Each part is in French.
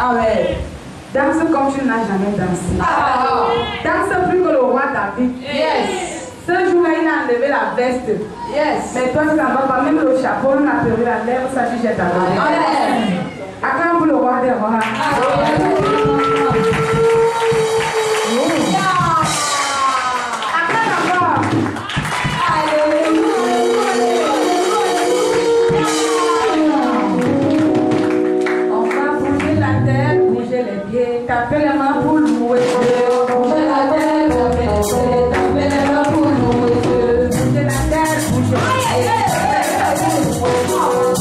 Amen. Danse comme tu n'as jamais dansé. Danse plus que le roi David. Yes. Ce jour-là, il a enlevé la veste. Yes. Mais toi, ça ne va pas. Même le chapeau, on a perdu la lèvre, ça dit j'ai adoré. Amen. Acclame pour le roi des rois. Acclame encore. On va bouger la tête, bouger les pieds, taper les mains pour louer Dieu. Bouger la tête, taper les pieds, taper les mains pour louer Dieu. Bouger la tête, bouger les pieds,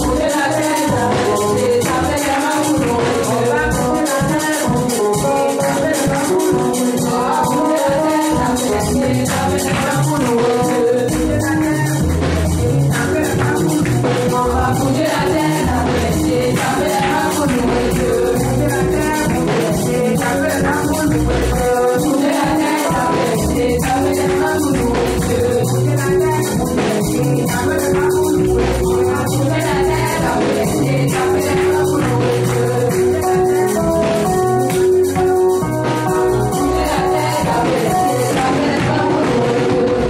bouger la tête, taper les pieds, taper les mains pour louer Dieu. On va bouger la tête, bouger les pieds, taper les mains pour louer Dieu. Bouger la tête, taper les pieds, taper les mains pour louer Dieu. Bouger la tête, taper les mains pour louer Dieu. On va bouger la tête, taper les pieds, taper les mains pour louer Dieu. Bouger la tête, bouger les pieds, taper les mains pour louer Dieu. Bouger la tête, taper les pieds, taper les mains pour louer Dieu. Bouger la tête, bouger les pieds, taper les mains pour louer Dieu. Bouger la tête, taper les pieds, taper les mains pour louer Dieu. Bouger la tête, bouger les pieds, taper les mains pour louer Dieu.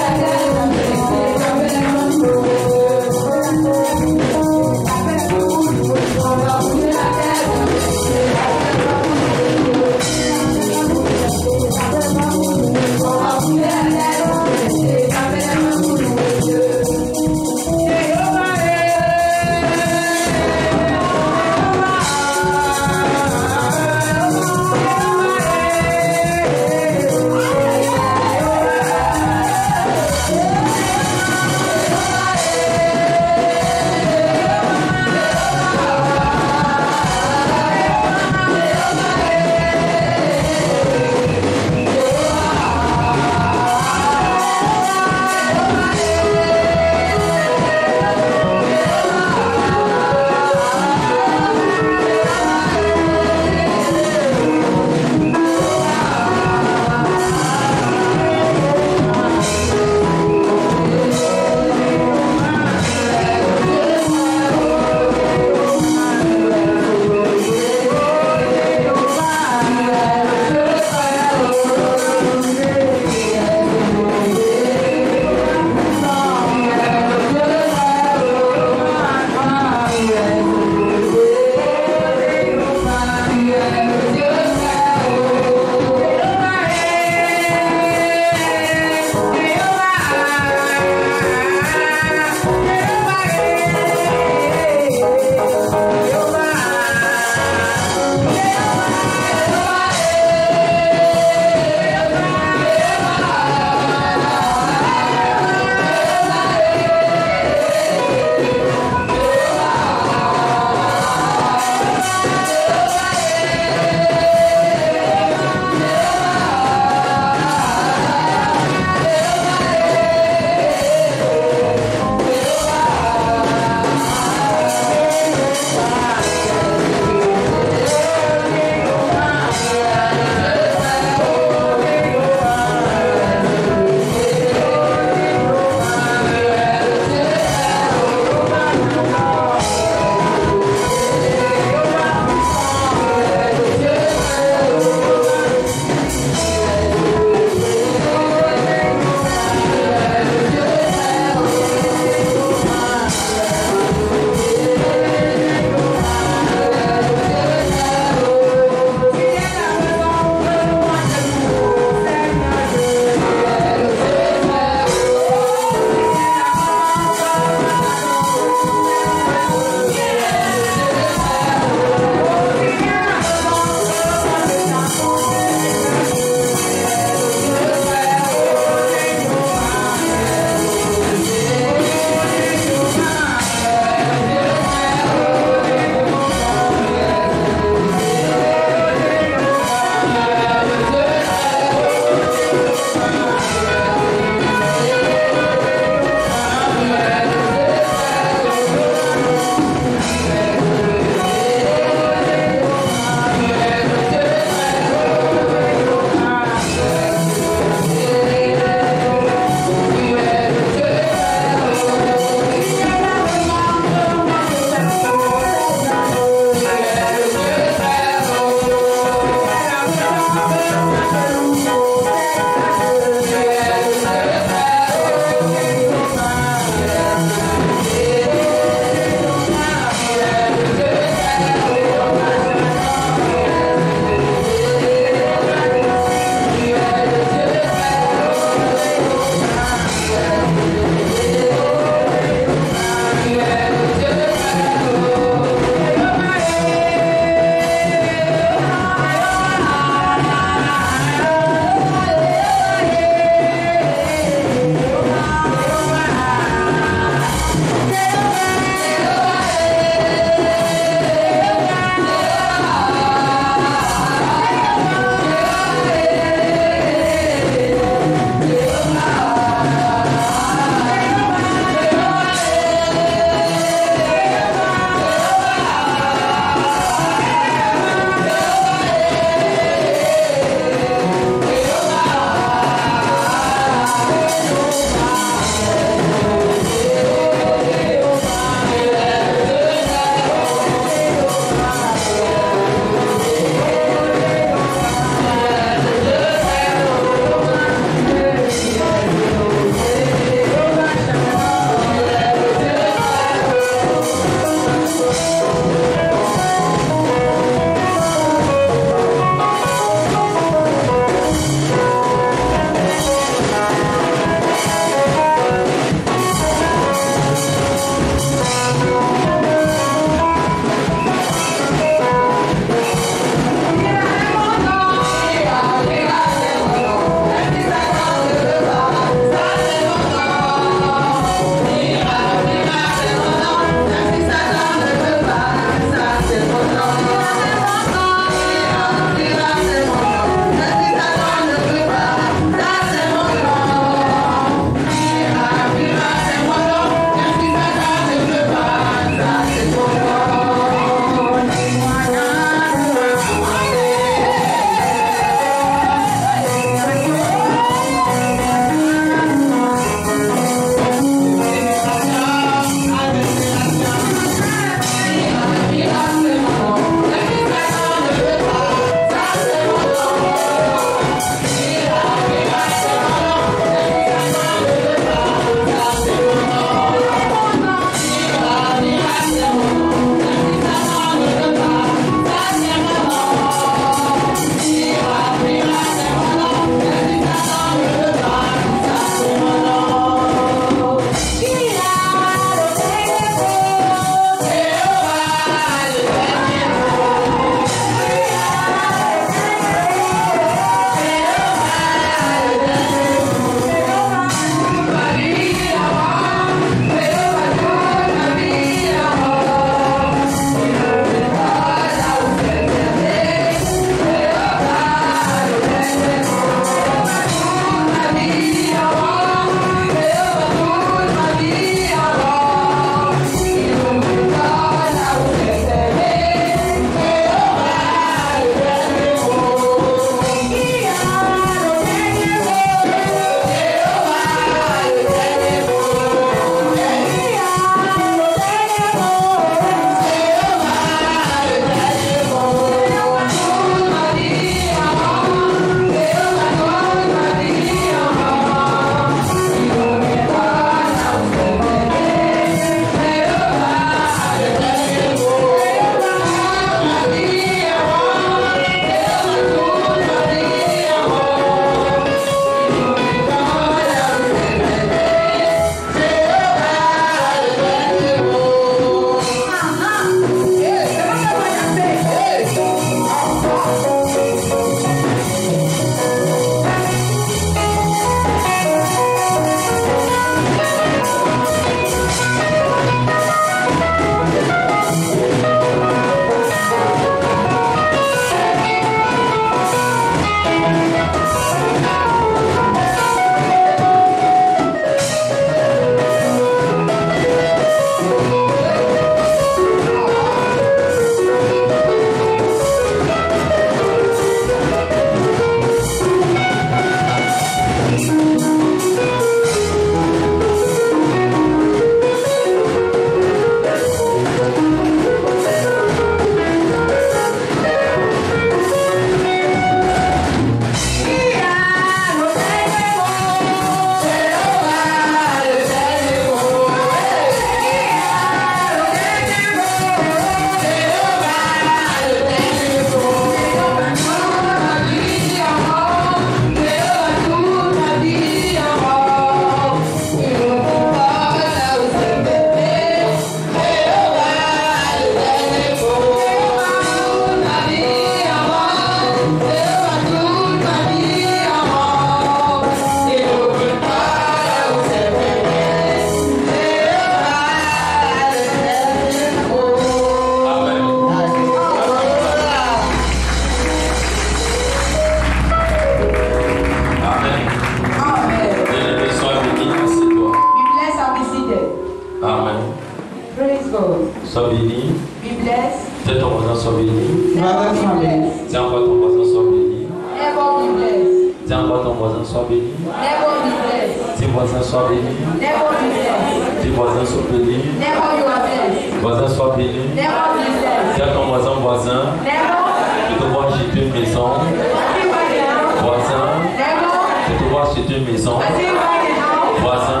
Dis ton voisin soit béni. Never be blessed. Dis encore ton voisin soit béni. Never be blessed. Dis encore ton voisin soit béni. Never be blessed. Dis voisin soit béni. Never be blessed. Dis voisin soit béni. Never you are blessed. Voisin soit béni. Never be blessed. Dis à ton voisin, Never. je te vois acheter une maison. Everybody now. Voisin, Never. je te vois acheter une maison. Everybody now. Voisin,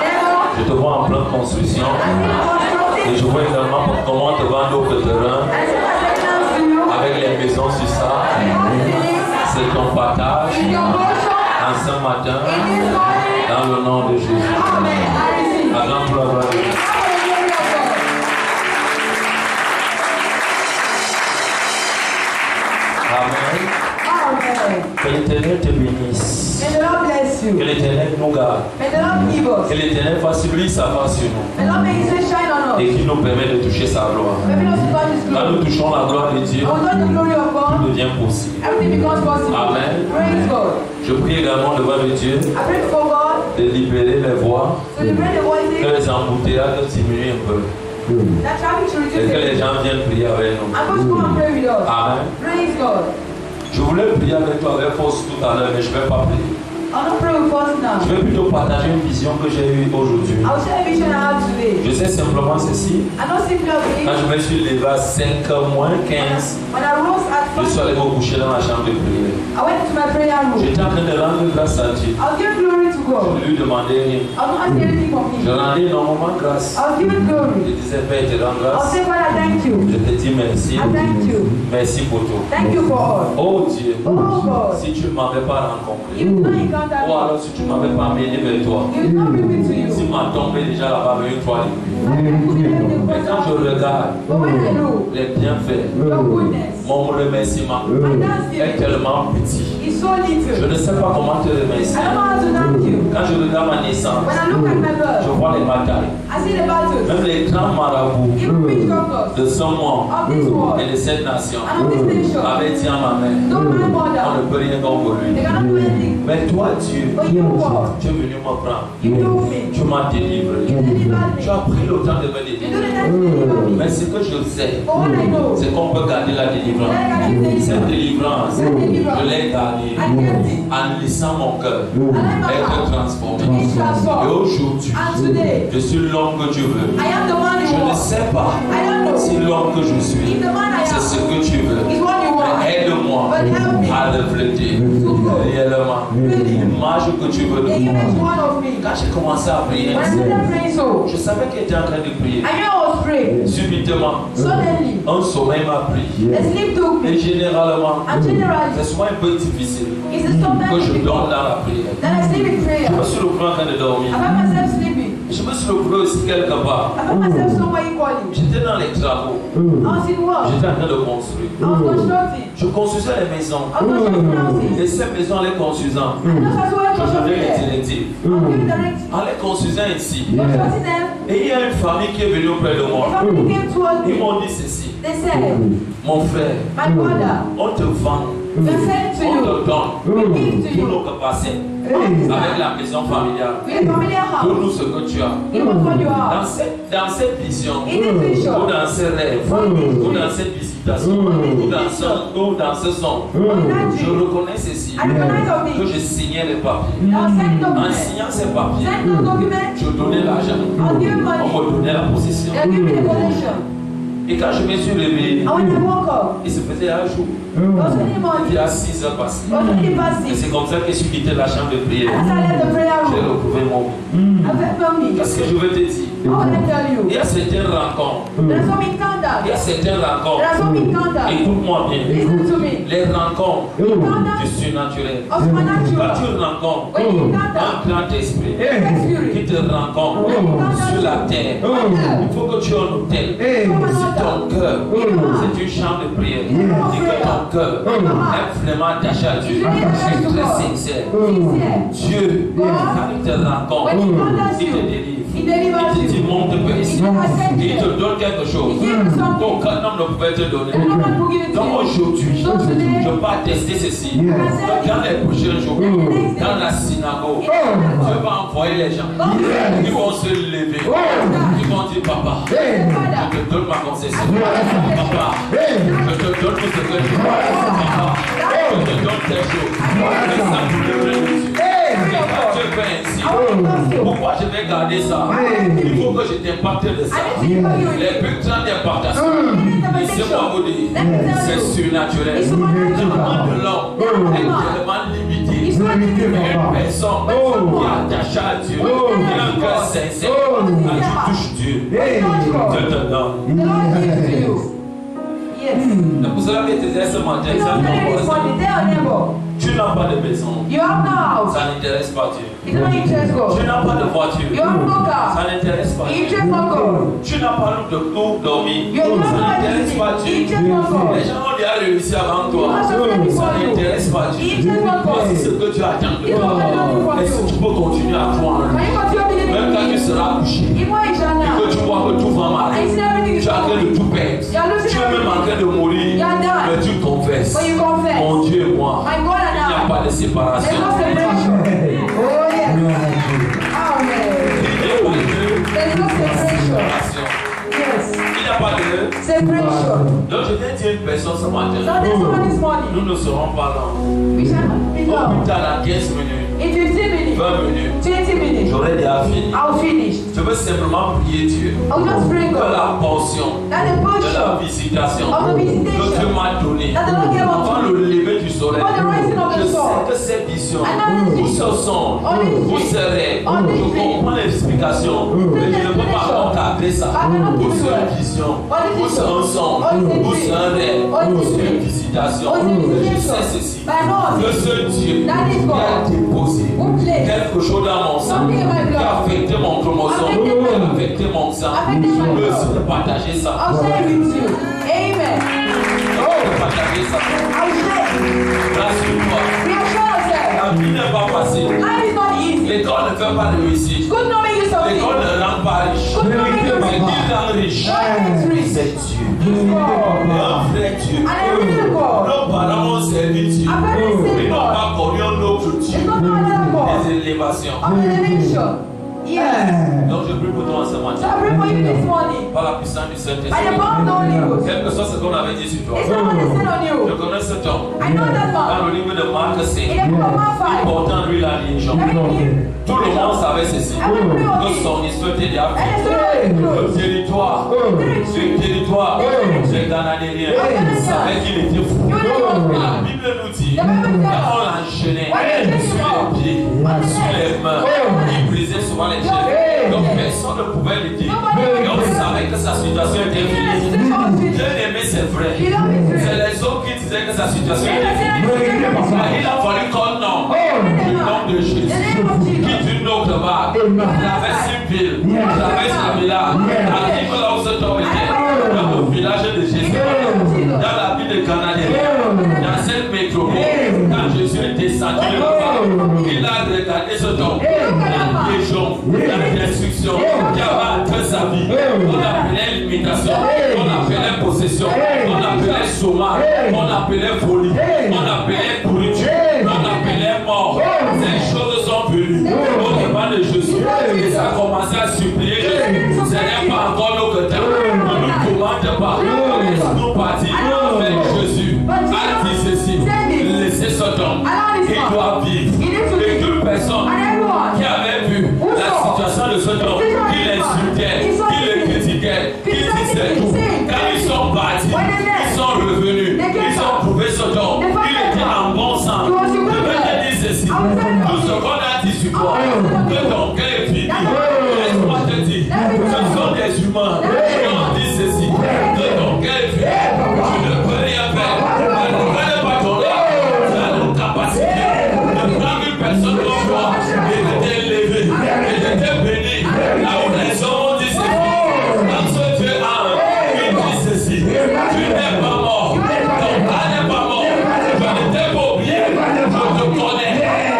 Never. je te vois en pleine construction. Et je vois également comment te vendre d'autres terrains avec les maisons sur ça. C'est ton partage en ce matin dans le nom de Jésus. Maintenant, pour la gloire de Dieu. Amen. Que l'Éternel te bénisse. May the Lord bless you. Que l'Éternel nous garde. May the Lord give us. Que l'Éternel fasse lui sa face sur nous. May the Lord make his face shine on us. Et qu'il nous permet de toucher sa gloire. May we not touch his Quand glory. nous touchons la gloire de Dieu, When we touch the glory of tout God, devient possible. everything becomes possible. Amen. Praise God. Je prie également devant le Dieu I pray for God de libérer les voix, to liberate the que voices les embouteillages diminuent un peu that traffic to et reduce que les it. gens viennent prier avec nous. I'm going to come and pray with us. Amen. Praise God. Je voulais prier avec toi avec force tout à l'heure, mais je ne vais pas prier. I'll not pray with us now. Je vais plutôt partager une vision que j'ai eue aujourd'hui. I'll share a vision I have today. Je sais simplement ceci. I don't simply of Quand it. je me suis levé à 5h moins 15, When I rose at je suis 5, allé me coucher dans la chambre de prière. I went to my prayer room. J'étais en train de rendre grâce à Dieu. I'll give glory to Je God. ne lui demandais rien. I'll not ask anything from Je Him. rendais énormément grâce. I'll give Him Je glory. disais, Père, te rends I'll grâce. say, God, I thank you. Je te dis merci. I thank you. Merci pour tout. Thank you for all. Oh Dieu, Oh God. si tu ne m'avais pas rencontré, You did not encounter ou me. alors si tu ne m'avais pas amené vers toi, You did not bring me to si you. ma tombe est déjà là-bas avec toi, My life could be anything mais quand je but regarde But when I look, les bienfaits, your goodness, mon remerciement my est thanksgiving tellement petit. is so Je little. ne sais pas comment te remercier. I don't know how to thank you. Quand je regarde ma naissance, When I look at my je birth, vois les batailles. I see the battles. Même les grands marabouts Even which doctors de ce monde of this world et de cette nation and of this nation avaient dit à ma mère, don't my on mother. ne peut rien contre They lui. cannot do anything. Mais toi, Dieu, But you what? tu es venu me prendre. You do me. Tu m'as délivré. You delivered Tu me. as pris le temps de me You do délivrer. the time to deliver me. Mais ce que je sais, But what I know, c'est qu'on peut garder la délivrance. Cette délivrance, je l'ai gardée I kept it. en laissant mon cœur And let my être heart transformé. be Et transformed. aujourd'hui, And today, je suis l'homme que tu veux. I am the man Je you ne want. sais pas I don't know. si l'homme que je suis, If the man I c'est ce am que tu veux. is what you want, Mais aide-moi but help me à refléter to grow. réellement l'image que tu veux The de moi. image one of me. Quand j'ai commencé à prier, When I started praying so, je savais qu'il était en train de prier. I knew I was praying. Subitement, Suddenly, un sommeil m'a pris. a sleep took Et me. généralement, And generally, c'est souvent un peu difficile it's the sometimes que je before dors dans la prière. that I sleep in prayer. Je me suis retrouvé en train de dormir. I found myself sleeping. Je me suis retrouvé aussi quelque part. I found myself somewhere equally. J'étais dans les travaux. I was in work. J'étais en train de construire. I was constructing. Je construisais les maisons. I was constructing houses. Et ces maisons, en les construisant, And those are where je donnais les constructing. directives. I was giving directives. En les construisant ici. Constructing them. Et il y a une famille qui est venue auprès de The moi. family came towards Ils me. m'ont dit ceci. They said, Mon frère, my brother, on te vend. they said to On you, te donne. we give to Tout you. nos capacités. Avec la maison familiale. We a familiar house. Donne-nous ce que tu as. Give us what you are. Dans cette vision, In this ou vision, dans ce rêve, ou dans cette visitation, ou dans ce son, on that je dream, reconnais ceci, I recognize of que me. je signais les papiers. Now send En documents. signant ces papiers, Send those documents. je donnais l'argent. I'll give you money. On me donnait la possession. They'll give me the possession. Et quand je me suis réveillé, And when I woke up, il se faisait un jour. it was only Il morning. y a 6 heures passées. It was only past Et 6. c'est comme ça que je suis quitté la chambre de prière. As I left the prayer J'ai room, retrouvé mon vie. I felt me. Qu'est-ce que je veux te dire? How will I tell Il y you? a certaines rencontres. There are some Il y a encounters. certaines There rencontres. are some encounters. Écoute-moi bien. Listen to me. Les rencontres du Encounters surnaturel. of Quand tu supernatural. rencontres When you un encounter grand esprit the spirit, qui te rencontre sur la terre, il faut que tu aies un hôtel. Si ton cœur, c'est une chambre de prière, et que ton cœur est vraiment attaché à Dieu, très sincère, sincere. Dieu, quand il te rencontre, When he encounters il te you, délivre. he delivers Il te you. il monte ici, il te donne quelque chose qu'aucun homme ne pouvait te donner. Donc aujourd'hui, je vais attester ceci. Dans les prochains jours, dans la synagogue, Dieu va envoyer les gens. Ils vont se lever. Ils vont dire, papa, je te donne ma concession. Papa, je te donne tout ce que tu veux. Papa, je te donne tes choses. Mais ça vous devrait nous dire. Dieu fait ainsi. Pourquoi je vais garder ça? Il faut que je t'impacte de ça. Les plus grandes impactations, laissez-moi vous dire, c'est surnaturel. De l'homme est tellement limité. Une personne qui est attachée à Dieu, qui a un cœur sincère, tu touches Dieu. Dieu te donne. C'est pour cela que tu disais ce matin, tu n'as pas de maison. Ça n'intéresse pas Dieu. Tu n'as pas de voiture. Ça n'intéresse pas Dieu. Tu n'as pas de où dormir. Ça n'intéresse pas Dieu. Les gens ont déjà réussi avant toi. Ça n'intéresse pas Dieu. Voici ce que tu attends de toi. Est-ce que tu peux continuer à croire? Même quand tu seras couché et que tu vois que tout va mal, tu as en train de tout perdre. Tu es même en train de mourir, mais tu confesses. Mon Dieu et moi, il n'y a pas de séparation. Il n'y a pas de séparation. Donc je viens dire une personne ce matin. Nous ne serons pas là. Au plus tard, dans 15 minutes, 20 minutes, j'aurai déjà fini. Je veux simplement prier Dieu que la portion de la visitation que Dieu m'a donnée avant le lever du soleil, je sais que cette vision, ou ce son, ou ce rêve, je comprends l'explication, mais je ne peux pas encadrer ça. Ou c'est une vision, ou c'est un son, ou c'est un rêve, ou c'est une visitation. Je sais ceci, que ce Dieu qui a déposé quelque chose dans mon sang, qui a affecté mon chromosome, qui a affecté mon sang, je veux partager ça. Amen. Je veux partager ça. Rassure-toi. La vie n'est pas facile. L'école ne fait pas de réussite. L'école ne rend pas riche. C'est qui rend riche? C'est Dieu. Un vrai Dieu. Nos parents ont servi Dieu. Ils n'ont pas connu un autre Dieu. Des élévations. Donc je prie pour toi ce matin. Par la puissance du Saint-Esprit. Quel que soit ce qu'on avait dit sur toi. Je connais cet homme. Dans le livre de Marc 5, il portait en lui la liaison. Tout le monde savait ceci. Que son histoire était déjà finie. Le territoire des Canadiens savait qu'il était fou. La Bible nous dit qu'on l'enchaînait sur les pieds, sur les mains. Il brisait souvent les chaînes. Donc personne ne pouvait le dire. Et on savait que sa situation était finie. Bien aimé, c'est vrai. C'est les autres qui disaient que sa situation était finie. Mais il a fallu qu'on nomme le nom de Jésus. Qui d'une autre part, traverse une ville, traverse un village, arrive là où cet homme était, dans le village de Jésus, dans la ville de Canadien, dans cette métropole. Quand Jésus est descendu de là-bas, il a regardé cet homme, la légion, la destruction qui avait atteint sa vie. On appelait limitation, on appelait possession, on appelait chômage, on appelait folie, on appelait pourriture, on appelait mort. Ces choses sont venues au devant de Jésus et ça a commencé à supplier Jésus. Ce n'est pas encore notre temps. On ne nous commande pas. Laisse-nous partir. Mais Jésus a dit ceci. Laissez cet homme. Il doit vivre. Et toute personne qui avait vu la situation de cet homme, qui l'insultait, qui le critiquait, qui disait tout, quand ils sont partis, ils sont revenus, ils ont prouvé cet homme. Il était en bon sens. Je vais te dire ceci. Tout ce qu'on a dit sur toi, que ton cœur est fini. Laisse-moi te dire, ce sont des humains qui ont dit ceci, que ton cœur est fini. Tu ne peux rien faire. Ne prenez pas ton âme. Tu as la capacité de prendre une personne comme toi et de t'élever et de te bénir. Là où les hommes ont dit ceci, dans ce Dieu a il dit ceci, tu n'es pas mort. Ton âme n'est pas mort. Je ne t'ai pas oublié. Je te connais.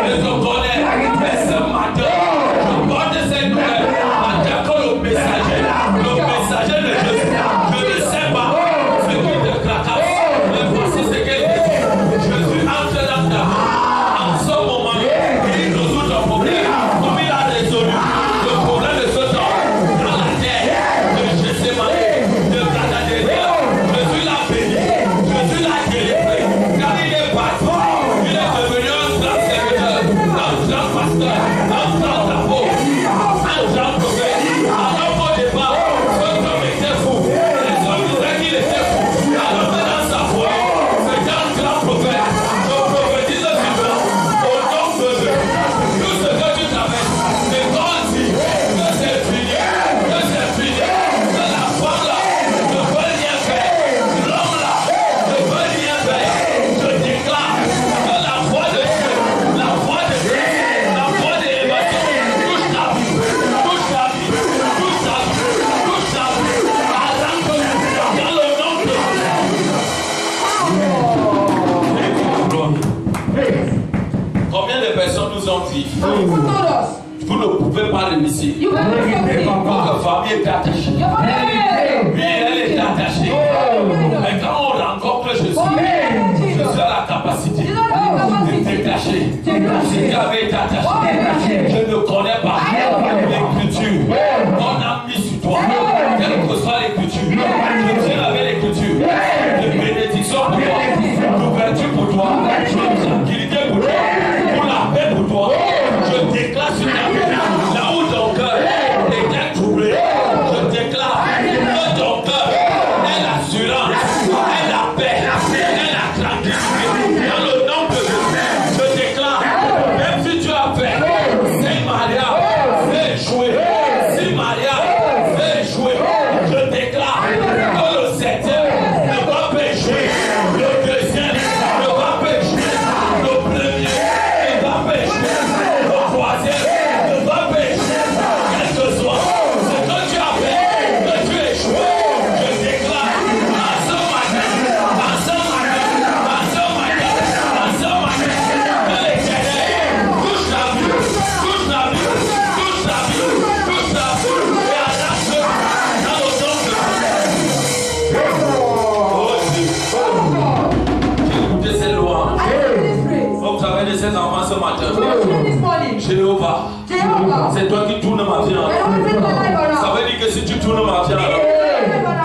Je te connais. Mais ce matin, je porte cette nouvelle. En tant que le message Vous ne pouvez pas réussir. Votre famille est attachée. Lui, elle est attachée. Mais quand on rencontre Jésus, Jésus a la capacité de détacher. Si tu avais été attaché, je ne connais pas l'écriture. On a mis sur toi, quelle que soit l'écriture. Je tiens avec l'écriture. De bénédiction pour toi, d'ouverture pour toi, de tranquillité pour toi, pour la paix pour toi. Je déclare sur ta vie, là où ton cœur est troublé, je déclare que ton cœur est l'assurance, est la paix, est la tranquillité. Dans le nom de Jésus, je déclare, même si tu as fait, si Maria fait échouer, si Maria fait échouer, je déclare que le septième ne va pas échouer, le deuxième ne va pas échouer, le premier ne va pas échouer, le troisième ne va pas échouer, quel que soit ce que tu as fait, que tu échoues, je déclare en ce matin, que l'Éternel touche la vie, touche la vie, touche la vie, touche la vie, et arrache dans le nom de Jésus. Oh Dieu, j'ai écouté ces louanges. Donc vous avez de ces enfants ce matin. Jéhovah, c'est toi qui tournes ma vie en rond. Ça veut dire que si tu tournes ma vie en rond,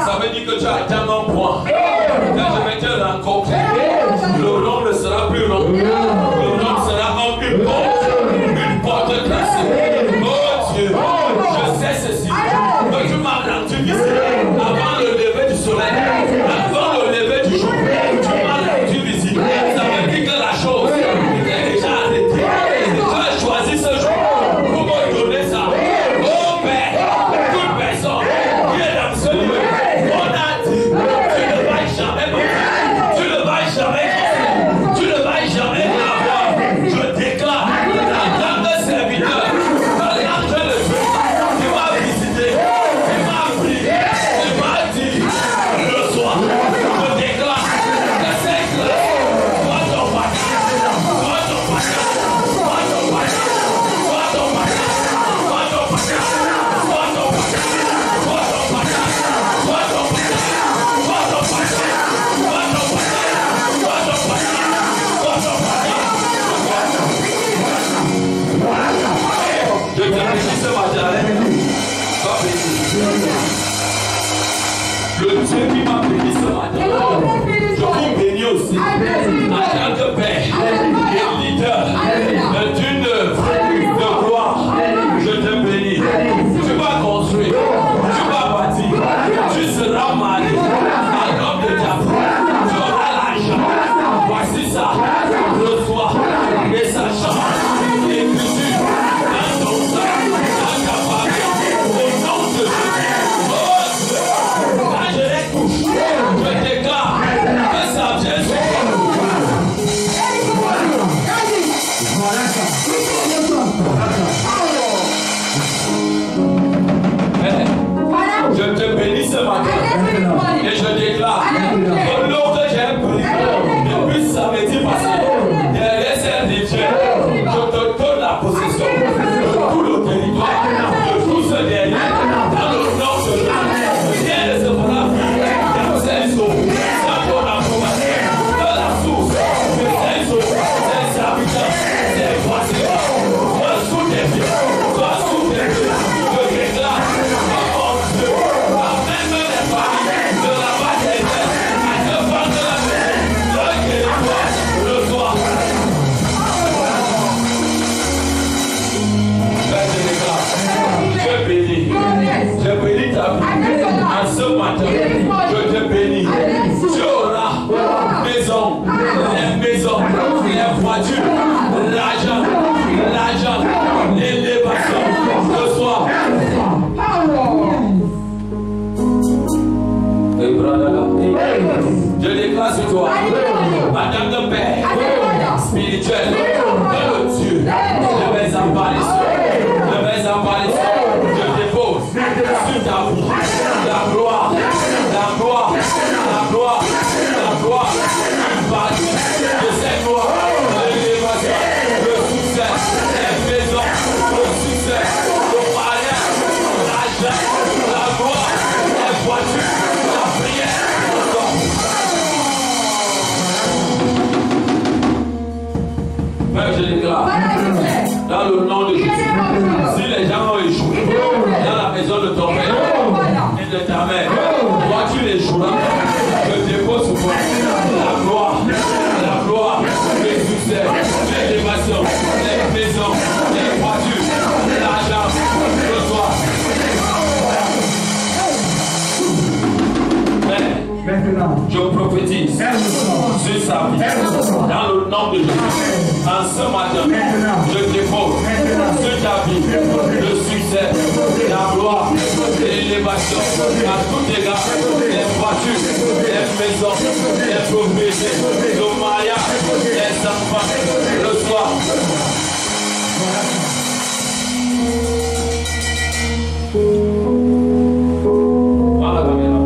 ça veut dire que tu as atteint un point. Quand je vais te rencontrer, le rond ne sera plus long. Le rond sera une porte tracée. Oh Dieu, je sais ceci. Que tu m'as rendu visite avant le lever du soleil, avant le lever du jour. Tu m'as rendu visite. Ça veut dire que la chose était déjà arrêtée. Tu as choisi ce jour pour me donner ça. Oh Père, toute personne qui est dans ce lieu, on a dit, tu ne vas jamais mourir, tu ne vas jamais mourir, tu ne vas jamais avoir. Je déclare, en tant que serviteur, par l'âge de Dieu, tu m'as visité, tu m'as pris, tu m'as dit, reçois. Je déclare que cette grâce soit ton bagage, soit ton bagage, soit ton bagage, soit ton bagage, soit ton bagage, soit ton bagage, soit ton bagage, soit ton bagage, soit ton bagage, soit ton bagage, soit ton bagage. Je te bénis ce matin. Va bénir. Le Dieu qui m'a béni ce matin, je vous bénis aussi. En tant que père et leader d'une œuvre de gloire, je te bénis. Tu vas construire, tu vas bâtir, tu seras marié à l'homme de ta foi. Tu auras l'argent. Voici ça. Reçois et ça change l'écriture dans ton sang, dans ta famille, au nom de Jésus. Oh Dieu, quand je les touche, je déclare que ça vient sur toi. Je te bénis ce matin et je déclare que l'eau que j'ai pris depuis samedi passé, derrière cette rivière, je te donne la possession de tout le territoire, de tout ce derrière, dans le nom de Jésus. Rien ne se fera dans ces eaux, sans ton approbation, dans la source de ces eaux, ces habitants, ces voisins, soit sous tes pieds, soit sous tes pieds. Je déclare, oh mon Dieu, même les familles de la base des terres, à ce point de la paix, le territoire, le soir. Je bénis. Je bénis ta vie. En ce matin, je te bénis. Tu auras maison, les maisons, les voitures, l'argent, l'élévation. Ce soir. Je déclare sur toi, Madame de Père, spirituel, que le Dieu de mes apparitions, je dépose sur ta vie la gloire, une partie de cette gloire, l'élévation, le succès, les maisons. je déclare, dans le nom de Jésus, si les gens ont échoué dans la maison de ton père et de ta mère, toi tu les joueras. Je dépose sur toi la gloire, le succès, l'élévation, les maisons, les voitures, l'argent, le soir. Maintenant, je prophétise sur sa vie dans le nom de Jésus. En ce matin, je dépose sur ta vie le succès, la gloire, l'élévation à tous les gars, les voitures, les maisons, les propriétés, le mariage, les enfants, le soir. Voilà la caméra.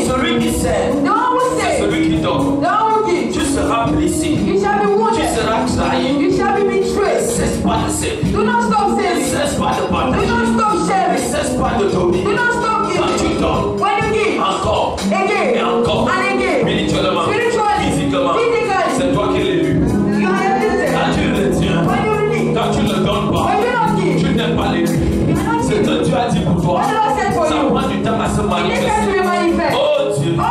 Celui qui sert, c'est celui qui donne. Tu seras again, et encore, and again. spirituellement, Spiritually, physiquement. physically. C'est toi qui l'as eu. You are lifted. Quand tu le tiens, When you release, quand tu ne le donnes pas, when you don't give, tu n'es pas l'élu. you are not Ce given. que Dieu a dit pour toi, What the Lord said for ça you, prend du temps à se it takes time to manifester. be manifest. Oh Dieu, Oh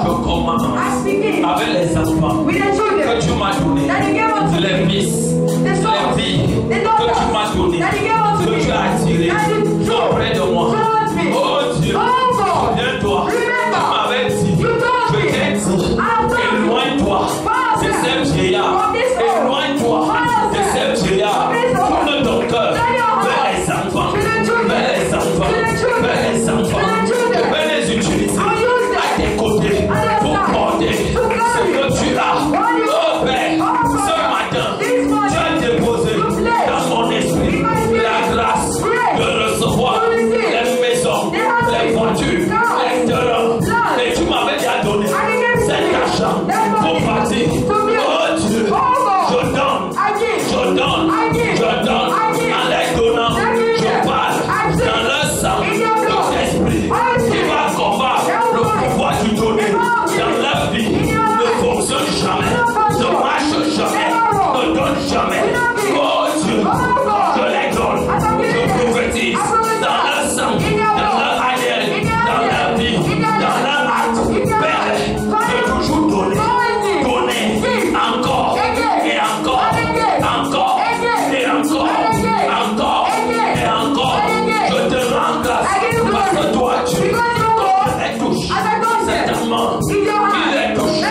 je God, commence I begin avec les enfants with the que children tu m'as donnés, that you gave unto les me, fils, the les sons, filles the que daughters tu m'as donnés, that you gave unto que me, tu as attirés that you drew auprès de moi. towards me. Oh Dieu, Oh God, souviens-toi, tu remember, m'avais dit, you told je me, t'ai dit, I have told you, éloigne-toi de ces vieillards, éloigne-toi de ces vieillards, tourne ton cœur vers les enfants, vers les enfants, vers les enfants, et vers les utiliser à tes côtés pour porter ce que tu as. Oh Père, ce matin, tu as déposé dans mon esprit la grâce de recevoir les maisons, les voitures, les terrains, et tu m'avais déjà donné cet argent pour partir. Oh Dieu, je donne, je donne, je donne, en les donnant, je parle dans leur sang, notre esprit qui va combattre le pouvoir du donner dans leur vie, ne fonctionne jamais, ne marche jamais, ne donne jamais. Oh Dieu, je les donne, je prophétise dans leur sang, dans leur ADN, dans leur vie, dans leur acte, Père, de toujours donner, donner, encore, et encore, encore, et encore, encore, et encore. Je te rends grâce parce que toi, tu les touches, certainement, tu les touches.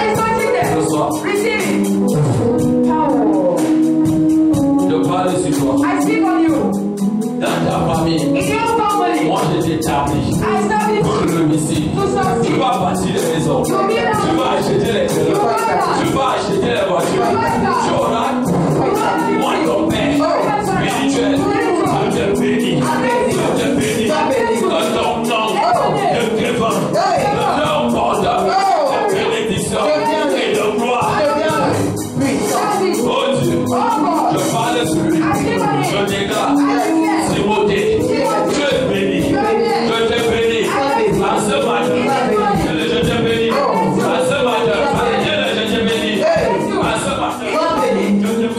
Ce soir, je parle sur toi, I speak on you. dans ta famille. In your family, Moi, je t'établis I establish pour le ici. to Tu succeed. vas bâtir les maisons, tu vas acheter les terrains, tu vas acheter les voitures, tu auras moi ton père spirituel, je te bénis, je te bénis, que ton nom de devant, de nom porteur, de bénédiction et de gloire. Oh Dieu, je parle sur lui, je déclare, Timothée, Dieu est béni, je te bénis, à ce matin, je te bénis, à ce matin, je te bénis, à ce matin, je te bénis.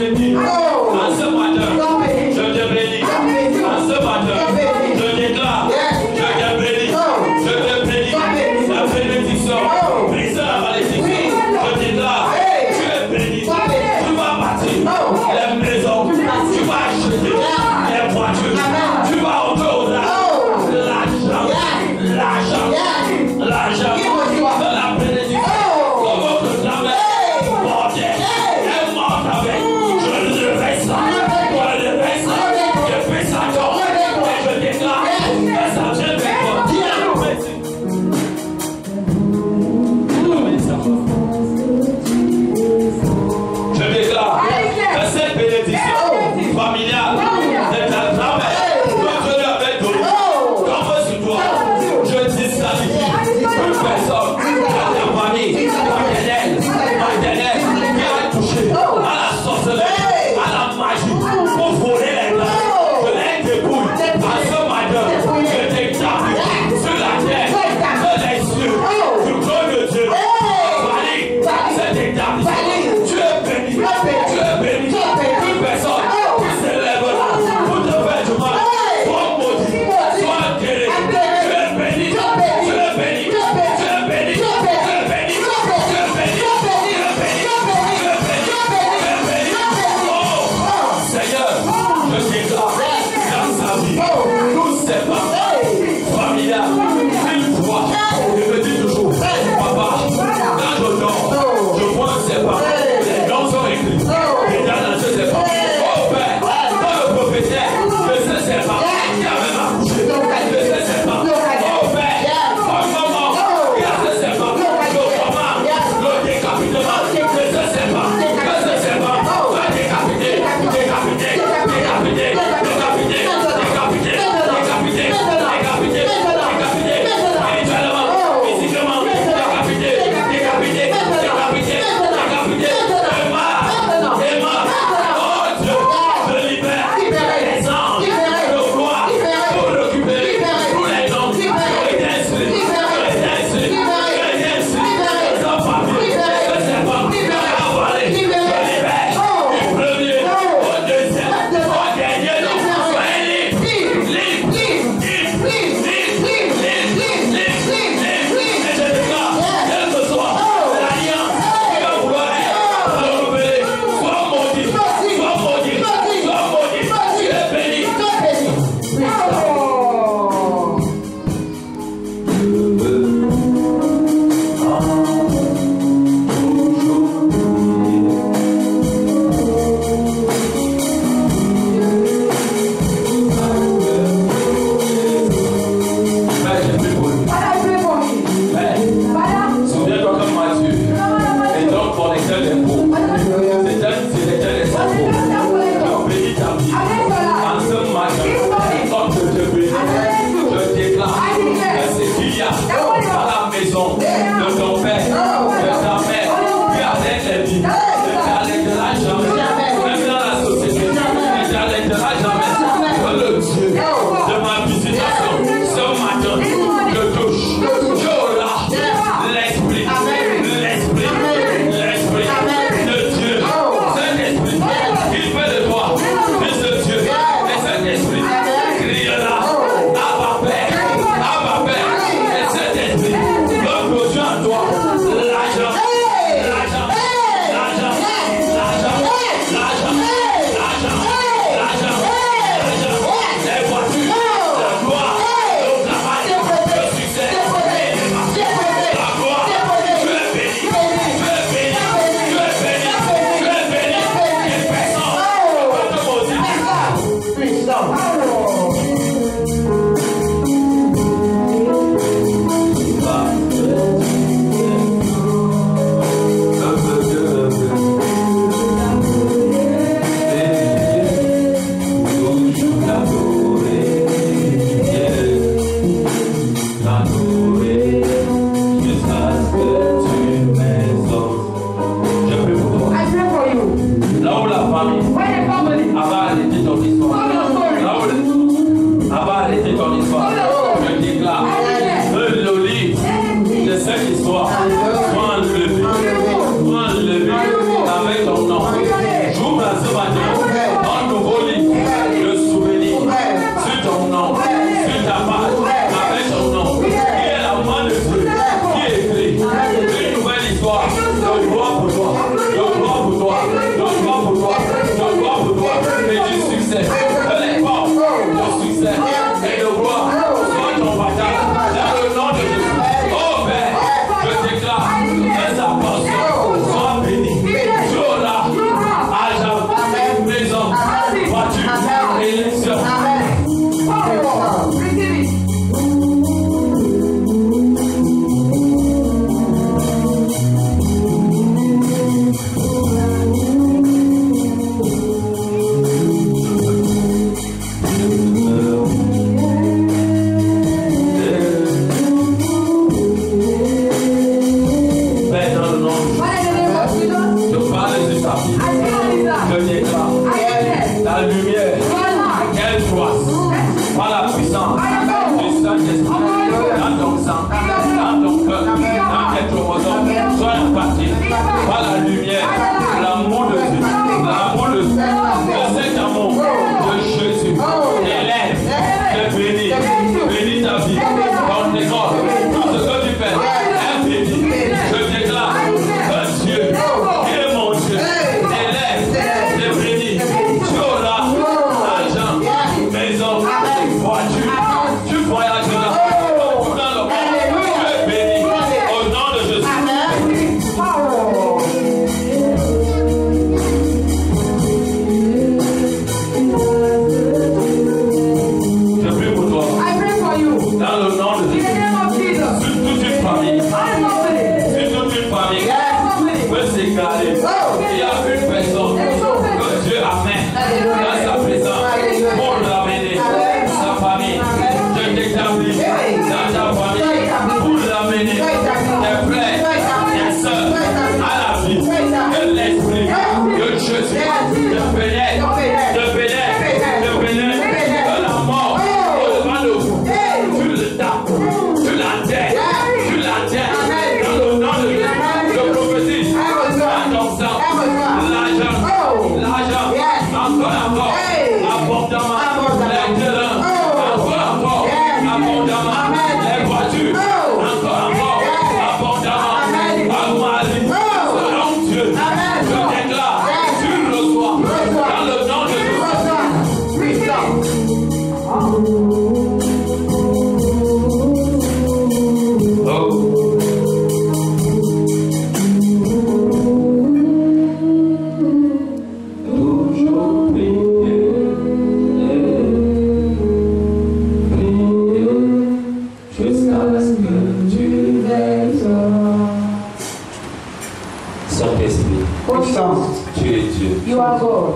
puissance. Tu es Dieu. You are God.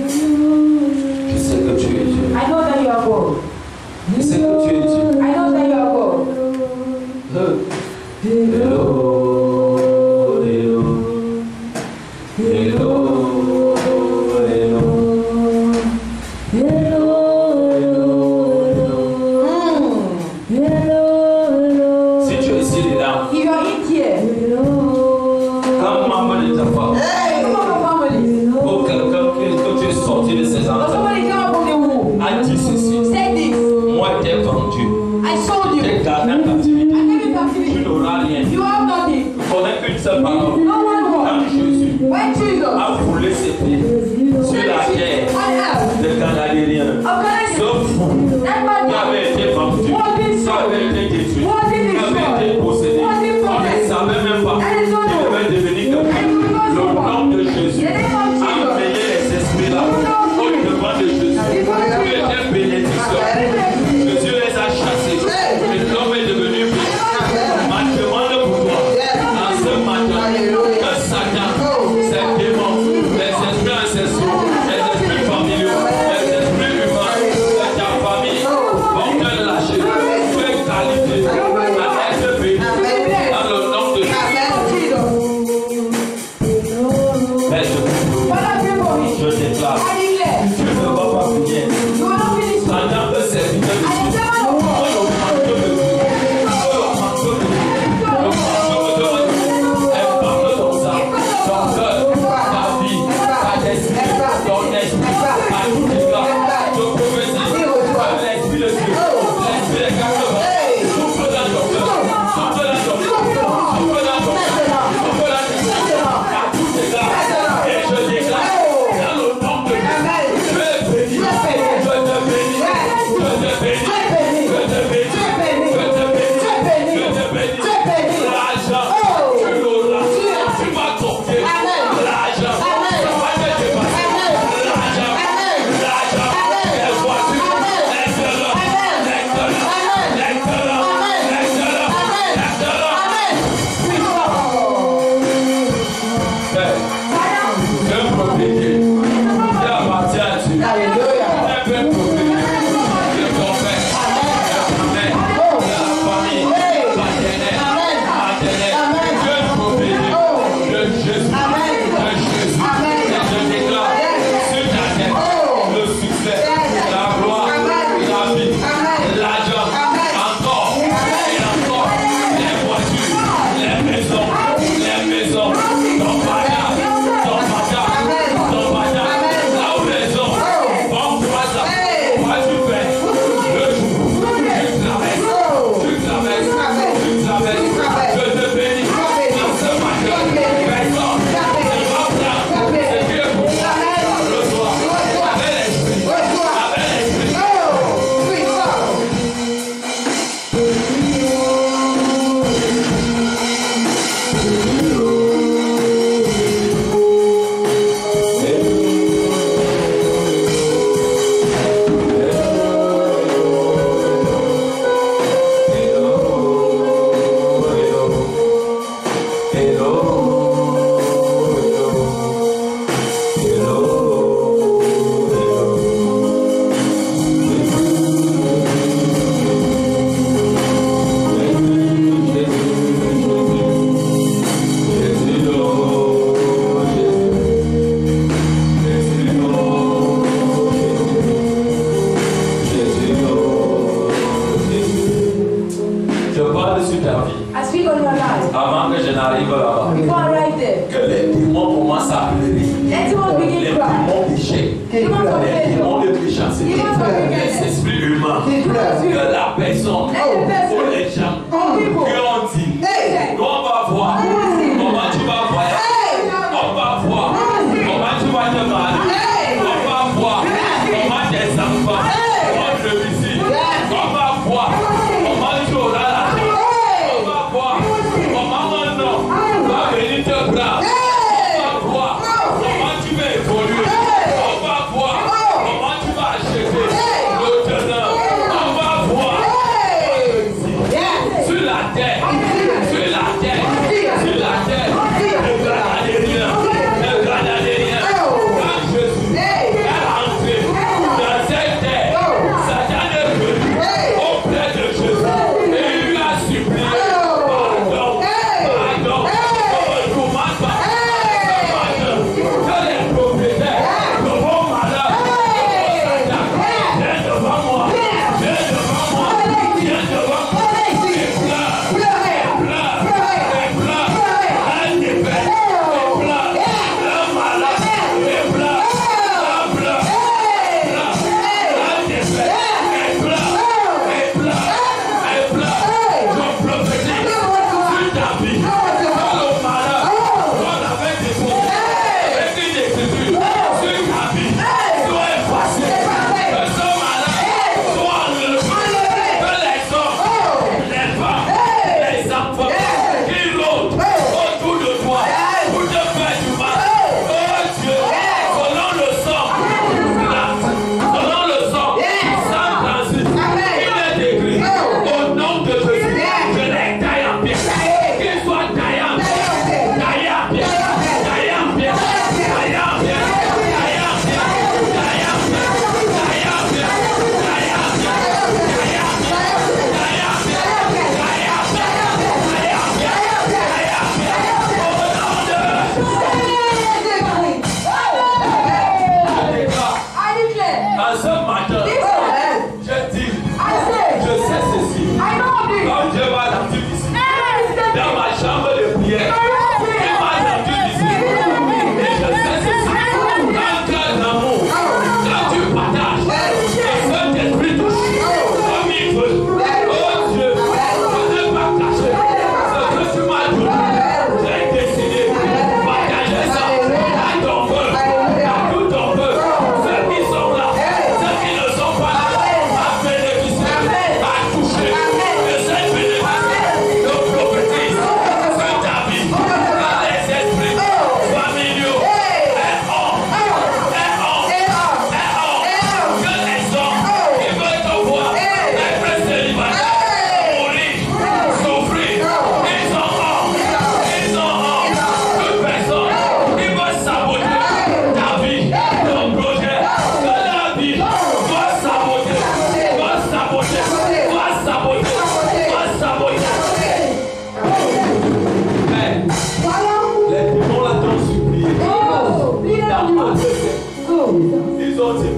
Je sais que tu es Dieu. I know that you are God. Je sais que tu es Dieu. I know that you are God. Hello, hello, hello, hello. Si tu es ici dedans, If you are in here, comme membre de ta famille, come on, family. pour quelqu'un que tu es sorti de ses Or enfants, somebody came up from the womb. a dit ceci. Say this. Moi, t'ai vendu. I sold you. T'es gardé en I captivité. gave you Tu captivity. n'auras rien. You have nothing. Tu connais qu'une seule parole. No one Quand more. Jésus When Jesus a foulé ses pieds sur la terre on earth, de Galadérien, ce fou that qui man avait été vendu, qui avait été détruit, qui avait été possédé, on ne savait même pas qu'il devait devenir quelqu'un. Le nom de Jésus a envoyé les esprits là au devant de Jésus. Tu étais bénédicteur. Jésus les a chassés. Et l'homme est devenu blessé. Ma demande pour toi, en ce matin, que Satan, ses démons, les esprits ancestraux, les esprits familiaux, les esprits humains de ta famille vont te lâcher. Tu es qualifié à être béni dans le nom de Jésus. Mais je déclare, tu ne vas pas finir. Pendant que serviteur de Dieu, le manteau de Dieu, le manteau de Dieu, le manteau de Dieu, imparle ton sang, ton cœur, ta vie, ta destinée, ton esprit, à tout égard. Je prophétise que l'esprit de Dieu, l'esprit des 80, souffle dans ton cœur, souffle dans ton cœur, souffle dans ton cœur, souffle dans ton cœur, à tout égard. Et je déclare, dans le nom de Dieu, tu es béni, je te bénis, je te bénis, je te bénis, je te bénis, je te bénis. L'argent, tu l'auras, tu vas compter. L'argent, tu vas te dépasser. L'argent, les voitures, l'excellent, un propriété qui appartient à Dieu. Un peu propriété de ton père, de ta mère, de la famille, paternelle, maternelle. Un propriété de Jésus, Et je déclare sur ta tête le succès, la gloire, la vie, l'argent, encore et encore, les voitures, les maisons, ton bagage, là où les hommes vont croiser, toi tu fais le jour, tu traverses, je te bénis dans ce matin, personne ne va prendre ce qui est pour toi, le soir, avec l'esprit. Je parle sur ta vie I speak on your life. avant que je n'arrive là-bas. Before I arrive there, Que les démons commencent à pleurer. let demons begin Les to cry. démons d'échec. Demons of Les failure. démons de méchanceté. Demons of Les wickedness. esprits humains. Que la personne ou les gens qui ont dit on va voir comment tu vas voyager. On va voir comment tu vas te marier. On va voir comment tes enfants vont te visiter. On va voir comment tu auras l'argent. On va voir comment un homme va venir te prendre. On va voir comment tu vas évoluer. On va voir comment tu vas acheter le teneur. On va voir sur la terre, sur la terre, sur la terre.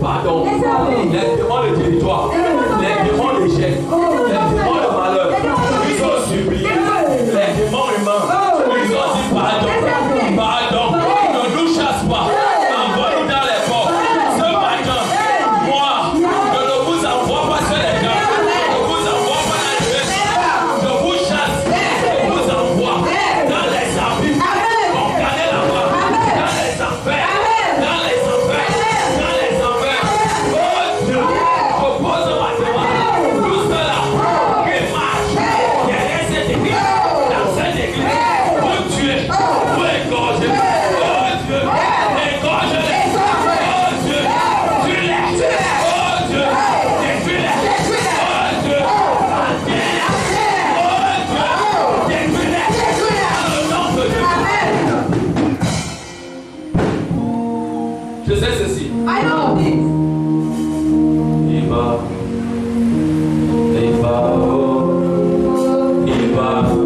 pardon, les démons de territoire, les démons d'échec, les démons de malheur, ils ont supplié. Les démons humains, ils ont dit pardon, pardon, ne nous chasse pas, envoie-nous dans les ports. Ce matin, moi, je ne vous envoie pas sur les gens, je ne vous envoie pas dans les gens, je vous chasse, je vous envoie dans les abîmes, on connaît là-bas, dans les enfers, dans les enfers, dans les enfers. Oh Dieu, propose maintenant, tout cela qui marche derrière cette église, dans cette église, pour tuer, pour égorger. Oh Dieu, égorge-les. Oh Dieu, tue-les. Oh Dieu, détruis-les. Oh Dieu, enterre-les. Oh Dieu, détruis-les. Dans le nom de Jésus. Je sais ceci. I know this. Il va, oh, il va, oh, il va, hein?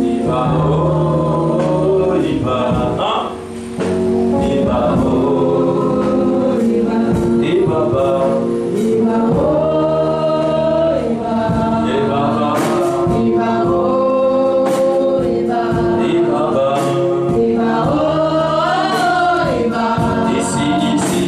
Il va, oh, il va, il va, Il va oh, il va. il va, Il va oh, il va. il va, Il va oh, il va. ici,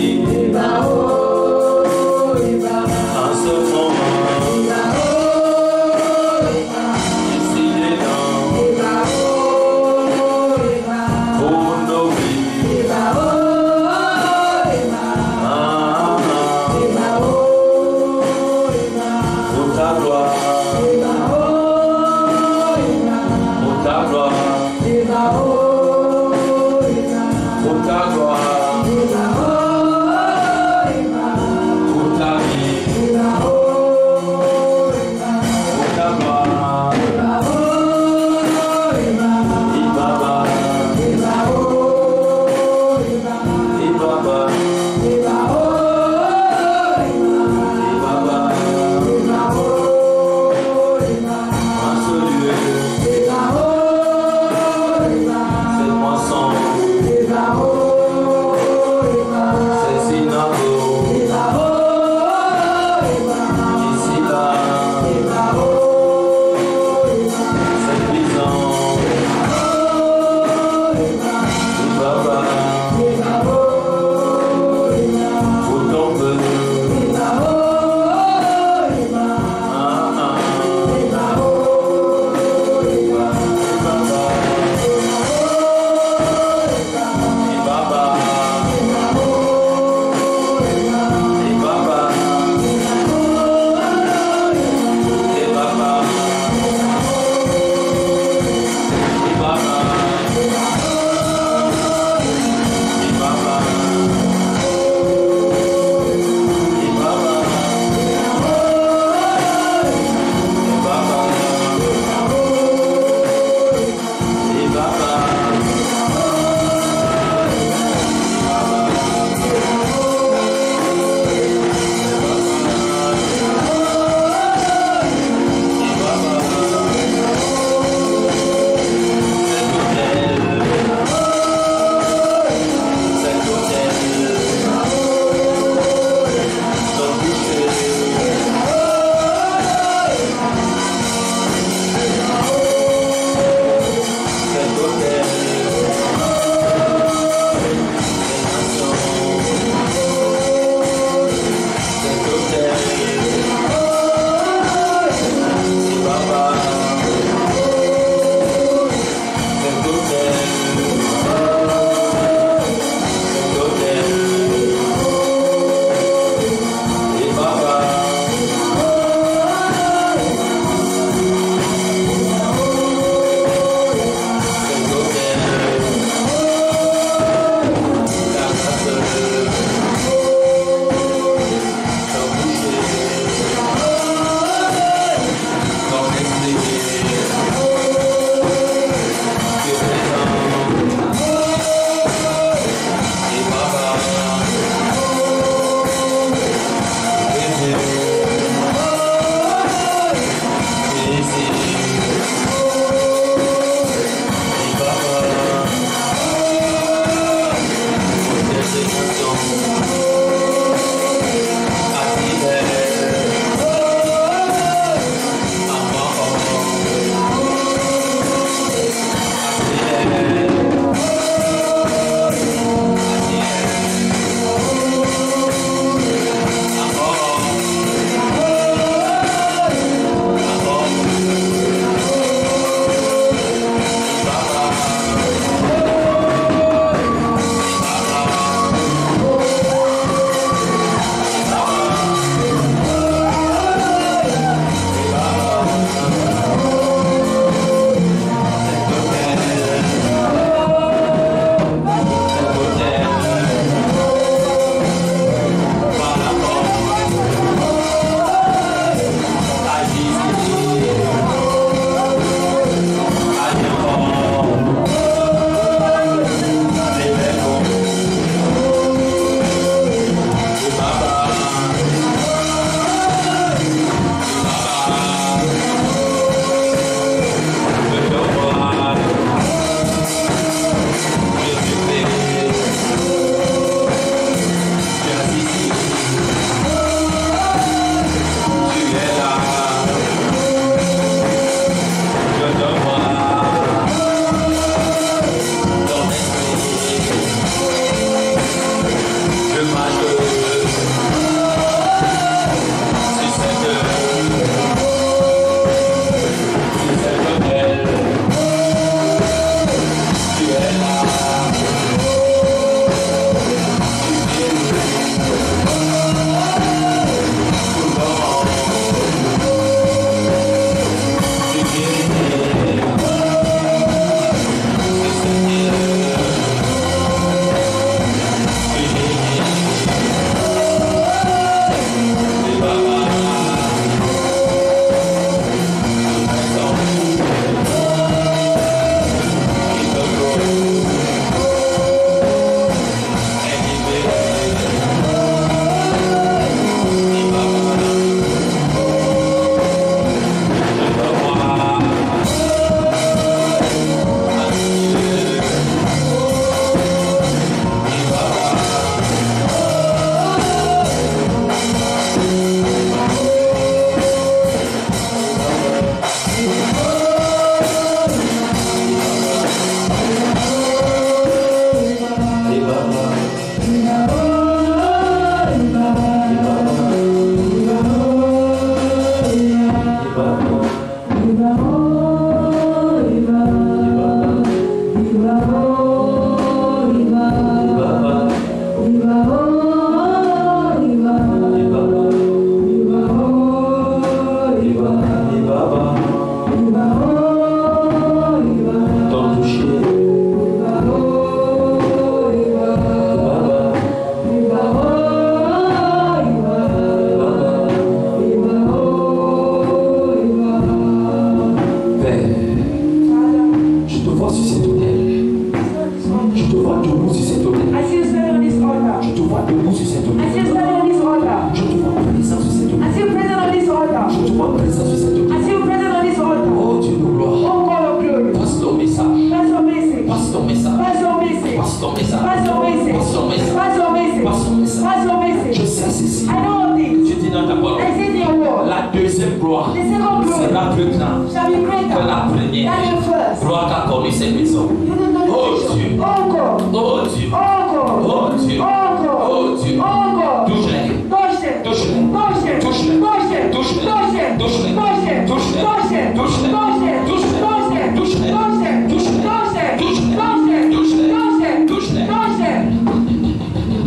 première That is first. gloire qu'a connu ces maisons. You don't know Oh the Dieu. vision. Oh God. Oh Dieu. Oh God. Oh Dieu. Oh God. Oh Dieu. Oh God. Touche-les. Touch them. Touche-les. Touch them. Touche-les. Touch them. Touche-les. Touch them. Touche-les. Touch them. Touche-les. Touch them. Touche-les. Touch them. Touche-les. Touch them. Touche-les. Touch them. Touche-les. Touch them. Touche-les. Touch them. Touche-les. Touch them. Touche-les. Touch them.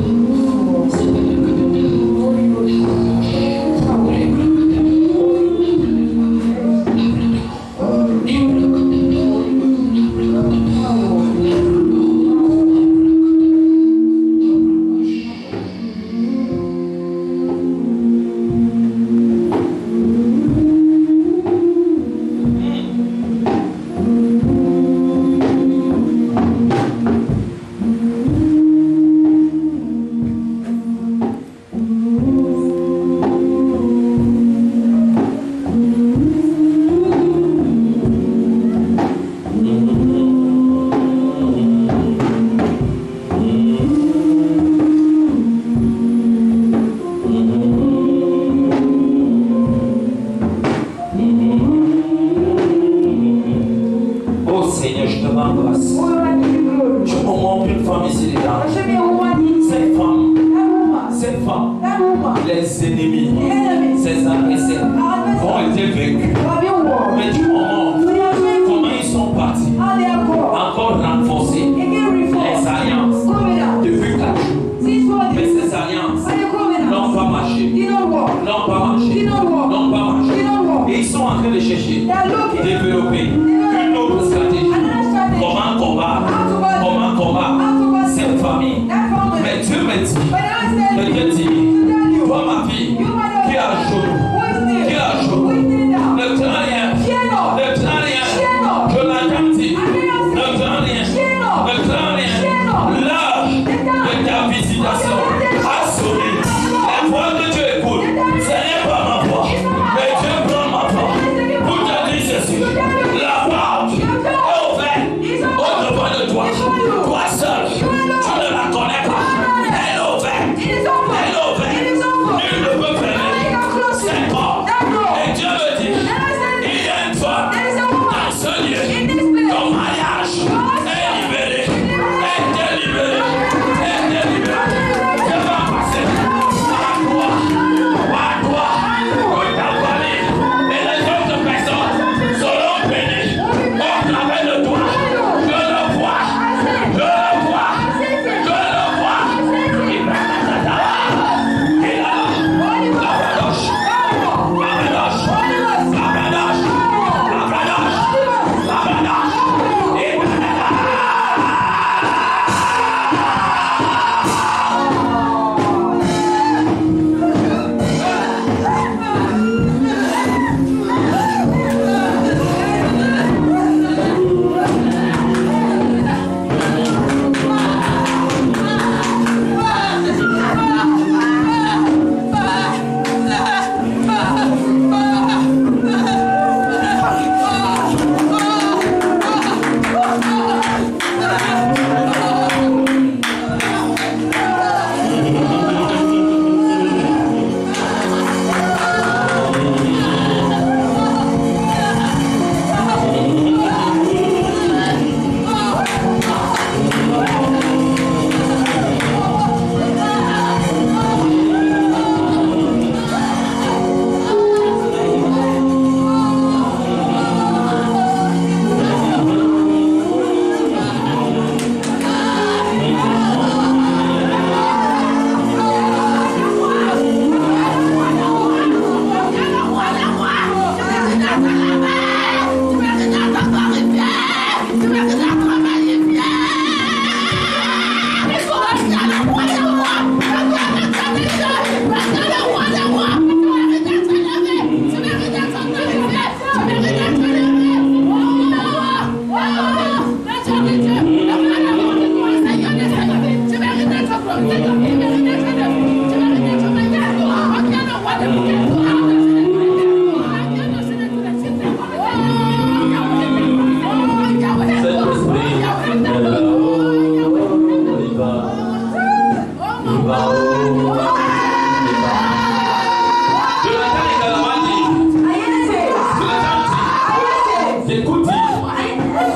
Oh Seigneur, je te rends grâce. Oh Lord, I give you glory. Tu me montres une femme ici dedans. Show me a woman here. Cette femme, That woman. cette femme, That woman. les ennemis, The enemies. ses adversaires ont été vaincus. Have been war. Mais tu me montres We are trying comment ils sont partis, how they are gone. encore renforcés, Again les reform. alliances, Covenant. depuis 4 jours. Since 4 Mais days. ces alliances But the covenant. n'ont pas marché, Did not work. n'ont pas marché, Did not work. n'ont pas marché. Did not work. Et ils sont en train de chercher, They are looking. développer une autre stratégie. Another strategy. Comment combattre, How to battle. comment combattre How to battle. cette famille. That family. Mais Dieu me dit, But I said, mais Dieu dit, to tell you. toi ma fille, You my daughter. qui a genou, Who is there? qui a Who genou, is there now? ne crains rien, Fear not. ne crains rien, Fear not. je l'entends dire, I hear you ne say, crains rien, Fear not. ne crains rien, Fear not. l'heure de ta visitation a sonné, la voix que Dieu écoute, ce n'est pas ma voix, mais Dieu prend ma voix, pour te dire ceci, la voix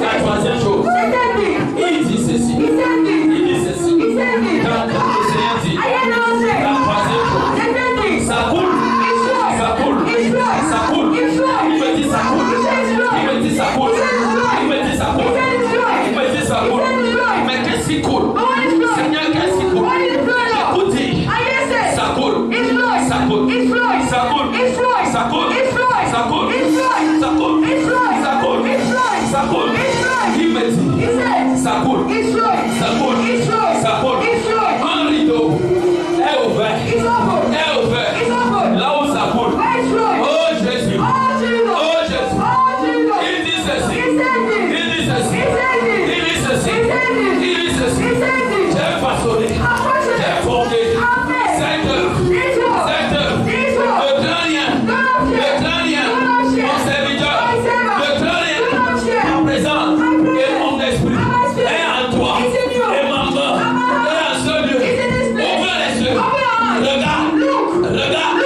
La troisième chose, il dit ceci. Il dit ceci. Quand le Seigneur dit, la troisième chose, ça coule. Ça coule. Ça coule. Il me dit ça coule. Il me dit ça coule. Il me dit ça coule. Il me dit ça coule. Mais qu'est-ce qui coule? Seigneur, qu'est-ce qui coule? J'écoute dire. Ça coule. Ça coule. Ça coule. Ça coule. Ça coule. Ça coule. Ça coule. Ça coule. Il me dit. Ça coule. Ça coule. Ça coule. Un rideau est ouvert. Est ouvert. Là où ça coule. Oh Jésus. Oh Jésus. Il dit ceci. Il dit ceci. Il dit ceci. Il dit ceci. J'ai façonné. J'ai fondé. Cette œuvre. Le crânien. Mon serviteur. Le crânien. En présence. Et mon esprit. Et en toi. Et ma main. Et en ce lieu. Ouvre les yeux. Regarde. Regarde.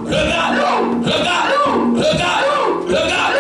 Regarde. Regarde. Regarde. Regarde.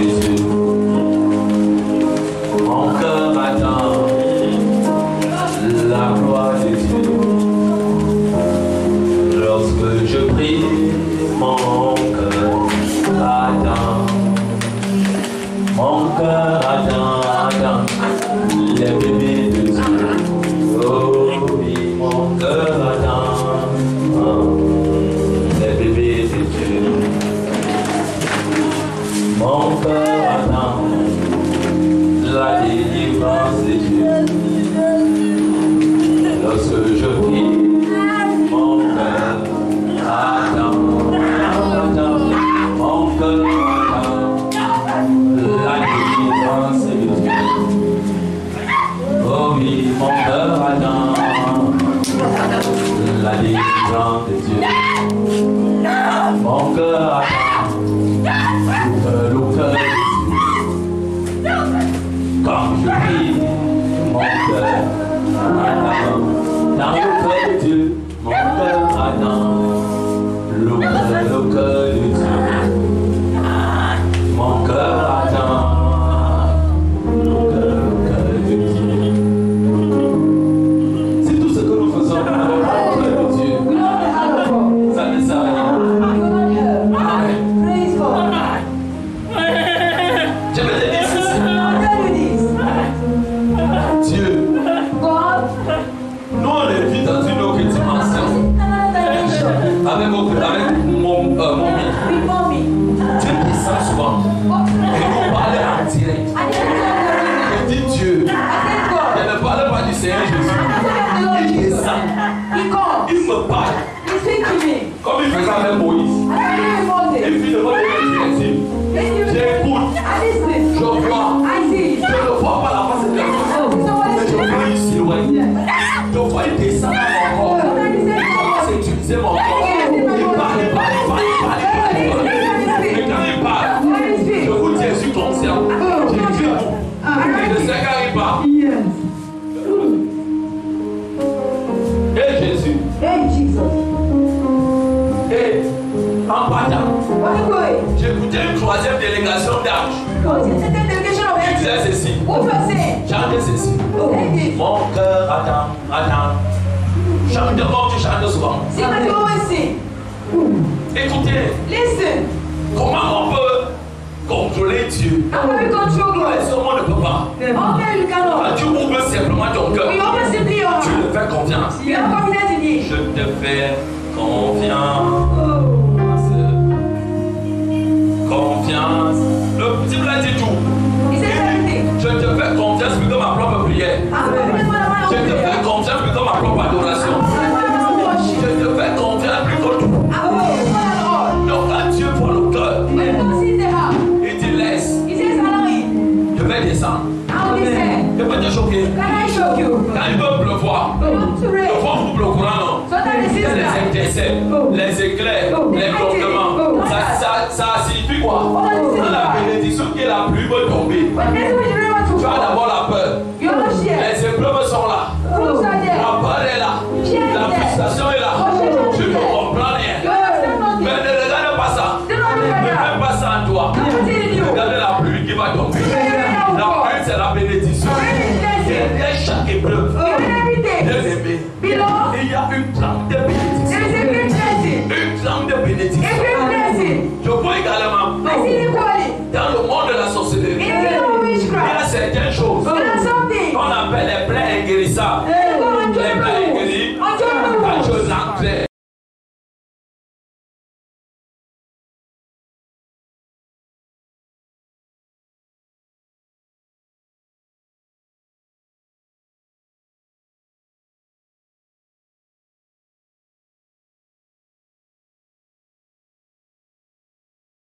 Jésus. Mon cœur attend la gloire de Dieu. Lorsque je prie, mon cœur attend. Mon cœur attend les bébés de Dieu. Oh oui, mon cœur attend les bébés de Dieu. Mon cœur attend la délivrance de Dieu. Lorsque je prie, mon cœur attend, mon cœur attend la délivrance de Dieu. Oh oui, mon cœur attend la délivrance de Dieu. Mon cœur attend le cœur de Dieu. Quand je prie, mon cœur attend. Dans le cœur de Dieu, mon cœur attend. Le cœur de Dieu. Mon cœur attend. Le cœur de Dieu. C'est tout ce que nous faisons pour le cœur de Dieu. Ça ne sert à rien. Je vais te dire ceci. Dieu, nous on est vus dans une autre dimension. Avec mon Dieu descend souvent. Et nous parlons en direct. Je dis Dieu. Je ne parle pas du Seigneur Jésus. Il descend. Il me parle. Comme il faisait avec Moïse. Il fit devant les directives. J'écoute. Je vois. Je ne vois pas la face de personne. Mais je vois une silhouette. Je vois il descend dans mon corps. Il commence à utiliser mon corps. Il parle. Et quand il parle, je vous dis, je suis conscient. J'ai Dieu. Je sais quand il parle. Et Jésus. Et en partant, j'écoutais une troisième délégation d'anges. Il disait ceci. Chantez ceci. Mon cœur attend. Chante comme tu chantes souvent. Écoutez. Comment on peut contrôler Dieu? Les hommes ne peuvent pas. Quand tu ouvres simplement ton cœur, tu le fais confiance. Je te fais confiance. Le petit l'a dit tout. Je te fais confiance plus que ma propre prière. Je te fais confiance plus que ma propre adoration. Je te fais confiance plus que tout. Donc quand Dieu voit le cœur, il te laisse. Je vais descendre. Je vais te choquer. Quand il veut pleuvoir, le vent coupe le courant, non? Il y a les étincelles, les éclairs, les grondements. Ça signifie quoi? Dans la bénédiction qui est la pluie veut tomber. Tu as d'abord la peur. Les épreuves sont là. La peur est là. La frustration est